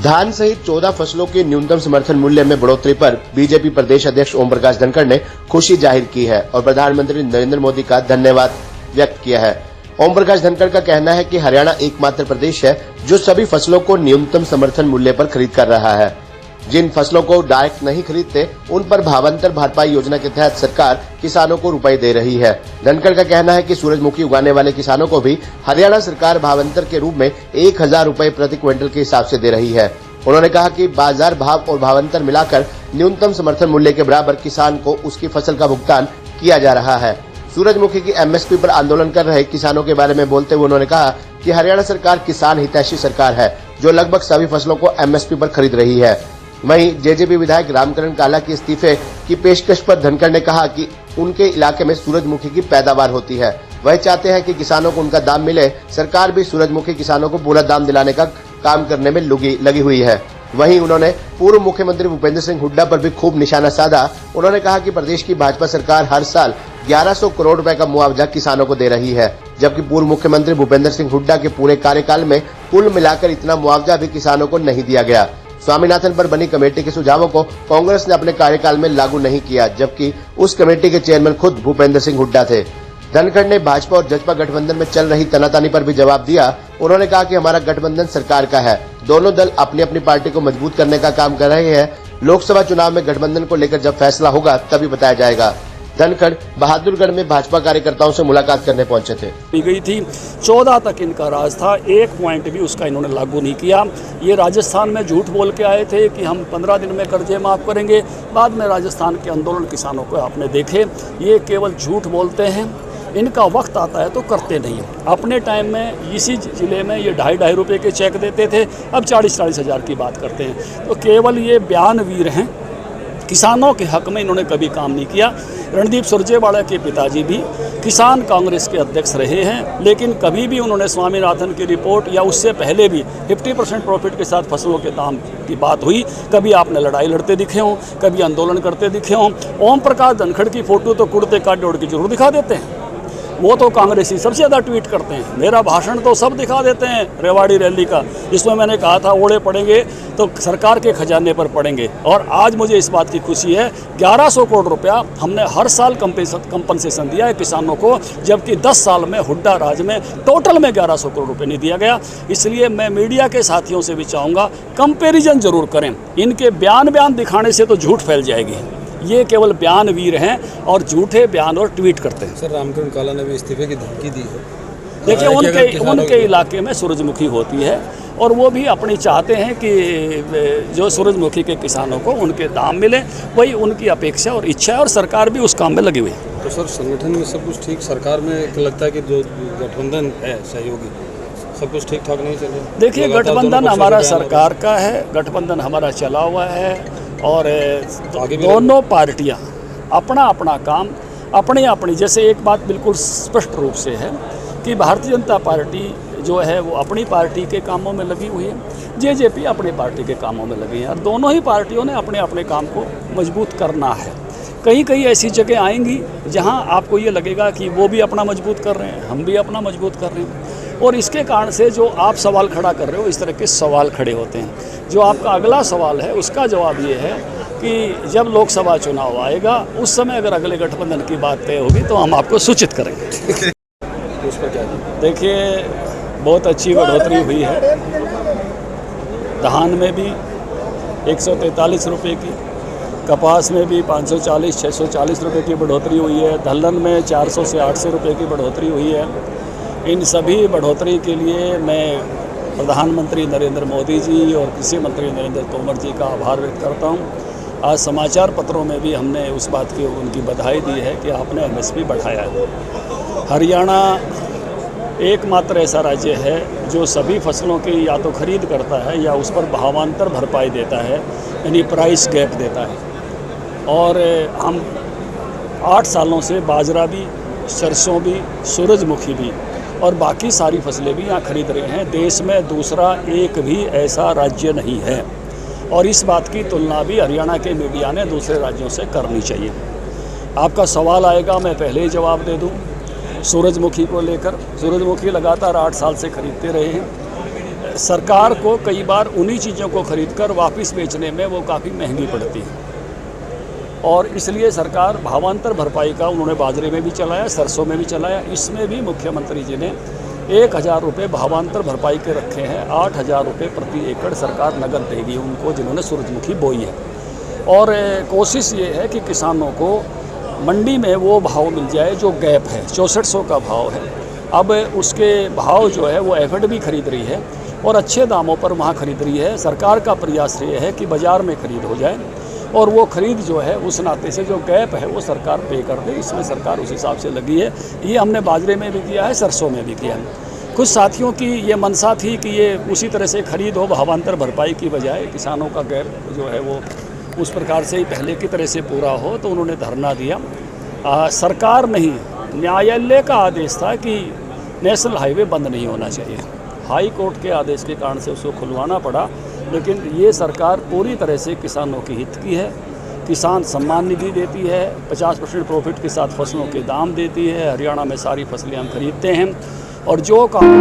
धान सहित 14 फसलों के न्यूनतम समर्थन मूल्य में बढ़ोतरी पर बीजेपी प्रदेश अध्यक्ष ओम प्रकाश धनखड़ ने खुशी जाहिर की है और प्रधानमंत्री नरेंद्र मोदी का धन्यवाद व्यक्त किया है। ओम प्रकाश धनखड़ का कहना है कि हरियाणा एकमात्र प्रदेश है जो सभी फसलों को न्यूनतम समर्थन मूल्य पर खरीद कर रहा है। जिन फसलों को डायरेक्ट नहीं खरीदते उन पर भावांतर भरपाई योजना के तहत सरकार किसानों को रुपए दे रही है। धनखड़ का कहना है कि सूरजमुखी उगाने वाले किसानों को भी हरियाणा सरकार भावांतर के रूप में 1000 रुपए प्रति क्विंटल के हिसाब से दे रही है। उन्होंने कहा कि बाजार भाव और भावांतर मिलाकर न्यूनतम समर्थन मूल्य के बराबर किसान को उसकी फसल का भुगतान किया जा रहा है। सूरजमुखी की एमएसपी पर आंदोलन कर रहे किसानों के बारे में बोलते हुए उन्होंने कहा कि हरियाणा सरकार किसान हितैषी सरकार है जो लगभग सभी फसलों को एमएसपी पर खरीद रही है। वहीं जेजेपी विधायक रामकरण काला के इस्तीफे की पेशकश पर धनखड़ ने कहा कि उनके इलाके में सूरजमुखी की पैदावार होती है, वह चाहते हैं कि किसानों को उनका दाम मिले। सरकार भी सूरजमुखी किसानों को पूरा दाम दिलाने का काम करने में लगी हुई है। वहीं उन्होंने पूर्व मुख्यमंत्री भूपेंद्र सिंह हुड्डा पर भी खूब निशाना साधा। उन्होंने कहा कि प्रदेश की भाजपा सरकार हर साल 1100 करोड़ रुपए का मुआवजा किसानों को दे रही है, जबकि पूर्व मुख्यमंत्री भूपेंद्र सिंह हुड्डा के पूरे कार्यकाल में कुल मिलाकर इतना मुआवजा भी किसानों को नहीं दिया गया। स्वामीनाथन पर बनी कमेटी के सुझावों को कांग्रेस ने अपने कार्यकाल में लागू नहीं किया, जबकि उस कमेटी के चेयरमैन खुद भूपेंद्र सिंह हुड्डा थे। धनखड़ ने भाजपा और जसपा गठबंधन में चल रही तनातनी पर भी जवाब दिया। उन्होंने कहा कि हमारा गठबंधन सरकार का है, दोनों दल अपनी अपनी पार्टी को मजबूत करने का काम कर रहे हैं। लोकसभा चुनाव में गठबंधन को लेकर जब फैसला होगा तभी बताया जाएगा। धनखड़ बहादुरगढ़ में भाजपा कार्यकर्ताओं से मुलाकात करने पहुंचे थे। गई थी 14 तक इनका राज था, एक पॉइंट भी उसका इन्होंने लागू नहीं किया। ये राजस्थान में झूठ बोल के आए थे कि हम 15 दिन में कर्जे माफ़ करेंगे। बाद में राजस्थान के आंदोलन किसानों को आपने देखे, ये केवल झूठ बोलते हैं। इनका वक्त आता है तो करते नहीं। अपने टाइम में इसी ज़िले में ये 2.5 रुपये के चेक देते थे, अब 40-40 हज़ार की बात करते हैं। तो केवल ये बयानवीर हैं, किसानों के हक में इन्होंने कभी काम नहीं किया। रणदीप सुरजेवाला के पिताजी भी किसान कांग्रेस के अध्यक्ष रहे हैं, लेकिन कभी भी उन्होंने स्वामीनाथन की रिपोर्ट या उससे पहले भी 50% प्रॉफिट के साथ फसलों के दाम की बात हुई, कभी आपने लड़ाई लड़ते दिखे हों, कभी आंदोलन करते दिखे हों। ओम प्रकाश धनखड़ की फ़ोटो तो कुर्ते काट जोड़ के जरूर दिखा देते हैं, वो तो कांग्रेसी सबसे ज़्यादा ट्वीट करते हैं। मेरा भाषण तो सब दिखा देते हैं, रेवाड़ी रैली का, जिसमें मैंने कहा था ओढ़े पड़ेंगे तो सरकार के खजाने पर पड़ेंगे। और आज मुझे इस बात की खुशी है, 1100 करोड़ रुपया हमने हर साल कंपनसेशन दिया है किसानों को, जबकि 10 साल में हुड्डा राज में टोटल में 1100 करोड़ रुपये नहीं दिया गया। इसलिए मैं मीडिया के साथियों से भी चाहूँगा, कंपेरिजन जरूर करें। इनके बयान दिखाने से तो झूठ फैल जाएगी। ये केवल बयानवीर हैं और झूठे बयान और ट्वीट करते हैं। सर, रामकरण काला ने भी इस्तीफे की धमकी दी है। देखिए, उनके इलाके में सूरजमुखी होती है और वो भी अपनी चाहते हैं कि जो सूरजमुखी के किसानों को उनके दाम मिले, वही उनकी अपेक्षा और इच्छा है, और सरकार भी उस काम में लगी हुई है। तो सर, संगठन में सब कुछ ठीक, सरकार में लगता है कि जो गठबंधन है सहयोगी, सब कुछ ठीक ठाक नहीं चल रहा। देखिए, गठबंधन हमारा सरकार का है, गठबंधन हमारा चला हुआ है, और दोनों पार्टियां अपना अपना काम अपनी, जैसे एक बात बिल्कुल स्पष्ट रूप से है कि भारतीय जनता पार्टी जो है वो अपनी पार्टी के कामों में लगी हुई है, जेजेपी अपनी पार्टी के कामों में लगी है, और दोनों ही पार्टियों ने अपने अपने काम को मजबूत करना है। कई ऐसी जगह आएंगी जहां आपको ये लगेगा कि वो भी अपना मजबूत कर रहे हैं, हम भी अपना मजबूत कर रहे हैं, और इसके कारण से जो आप सवाल खड़ा कर रहे हो, इस तरह के सवाल खड़े होते हैं। जो आपका अगला सवाल है उसका जवाब ये है कि जब लोकसभा चुनाव आएगा उस समय अगर अगले गठबंधन की बात तय होगी तो हम आपको सूचित करेंगे। उस पर क्या? देखिए, बहुत अच्छी बढ़ोतरी हुई है। धान में भी 143 रुपये की, कपास में भी 540-640 रुपये की बढ़ोतरी हुई है, दलहन में 400 से 800 रुपये की बढ़ोतरी हुई है। इन सभी बढ़ोतरी के लिए मैं प्रधानमंत्री नरेंद्र मोदी जी और कृषि मंत्री नरेंद्र तोमर जी का आभार व्यक्त करता हूं। आज समाचार पत्रों में भी हमने उस बात की उनकी बधाई दी है कि आपने एमएसपी बढ़ाया है। हरियाणा एकमात्र ऐसा राज्य है जो सभी फसलों की या तो खरीद करता है या उस पर भावांतर भरपाई देता है, यानी प्राइस गैप देता है। और हम 8 सालों से बाजरा भी, सरसों भी, सूरजमुखी भी और बाकी सारी फसलें भी यहाँ खरीद रहे हैं। देश में दूसरा एक भी ऐसा राज्य नहीं है, और इस बात की तुलना भी हरियाणा के मीडिया ने दूसरे राज्यों से करनी चाहिए। आपका सवाल आएगा, मैं पहले ही जवाब दे दूँ। सूरजमुखी को लेकर, सूरजमुखी लगातार 8 साल से खरीदते रहे हैं। सरकार को कई बार उन्हीं चीज़ों को खरीदकर वापस बेचने में वो काफ़ी महंगी पड़ती है और इसलिए सरकार भावांतर भरपाई का उन्होंने बाजरे में भी चलाया, सरसों में भी चलाया। इसमें भी मुख्यमंत्री जी ने 1,000 रुपये भावांतर भरपाई के रखे हैं। 8,000 रुपये प्रति एकड़ सरकार नगद देगी उनको जिन्होंने सूरजमुखी बोई है। और कोशिश ये है कि किसानों को मंडी में वो भाव मिल जाए जो गैप है, 6400 का भाव है। अब उसके भाव जो है वो एफएडबी खरीद रही है और अच्छे दामों पर वहाँ खरीद रही है। सरकार का प्रयास ये है कि बाज़ार में खरीद हो जाए और वो खरीद जो है उस नाते से जो गैप है वो सरकार पे कर दे। इसमें सरकार उस हिसाब से लगी है। ये हमने बाजरे में भी किया है, सरसों में भी किया है। कुछ साथियों की ये मनसा थी कि ये उसी तरह से खरीद हो भावांतर भरपाई की बजाय किसानों का गैप जो है वो उस प्रकार से ही पहले की तरह से पूरा हो, तो उन्होंने धरना दिया। सरकार नहीं, न्यायालय का आदेश था कि नेशनल हाईवे बंद नहीं होना चाहिए। हाई कोर्ट के आदेश के कारण से उसको खुलवाना पड़ा, लेकिन ये सरकार पूरी तरह से किसानों के हित की है। किसान सम्मान निधि देती है, 50% प्रॉफिट के साथ फसलों के दाम देती है। हरियाणा में सारी फसलें हम खरीदते हैं और जो काम